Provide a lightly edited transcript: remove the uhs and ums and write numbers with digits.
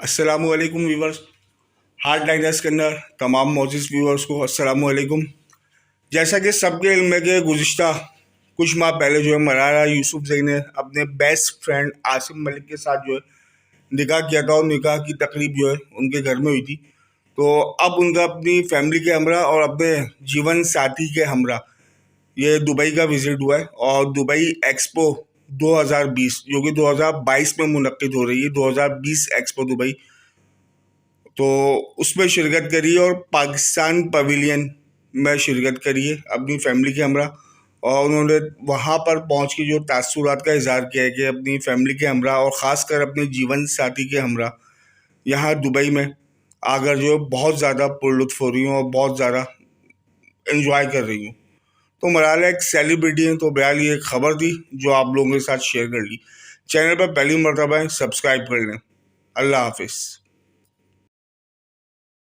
अस्सलामुअलैकुम viewers. Heart diners के अंदर तमाम मौजूद व्यूवर्स को अस्सलामुअलैकुम। जैसा कि सबके इल्म में कि गुज़िश्ता कुछ माह पहले जो है मलाला यूसुफजई ने अपने बेस्ट फ्रेंड आसिम मलिक के साथ जो है निकाह किया था और निकाह की तकरीब जो है उनके घर में हुई थी। तो अब उनका अपनी फैमिली के हमरा और अपने जीवन साथी के हमरा ये दुबई का विज़िट हुआ है और दुबई एक्सपो 2020 जो कि 2022 में मुनक्किद हो रही है, 2020 एक्सपो दुबई, तो उसमें शिरकत करिए और पाकिस्तान पवेलियन में शिरकत करिए अपनी फैमिली के हमरा। और उन्होंने वहाँ पर पहुँच के जो तासुरात का इज़हार किया है कि अपनी फैमिली के हमरा और ख़ासकर अपने जीवन साथी के हमरा यहाँ दुबई में आकर जो बहुत ज़्यादा पुरलुत्फ़ हो रही हूँ और बहुत ज़्यादा एंजॉय कर रही हूँ। तो मलाला एक सेलिब्रिटी हैं, तो बहरहाल ये एक ख़बर थी जो आप लोगों के साथ शेयर कर ली। चैनल पर पहली मरतबा है, सब्सक्राइब कर लें। अल्लाह हाफिज़।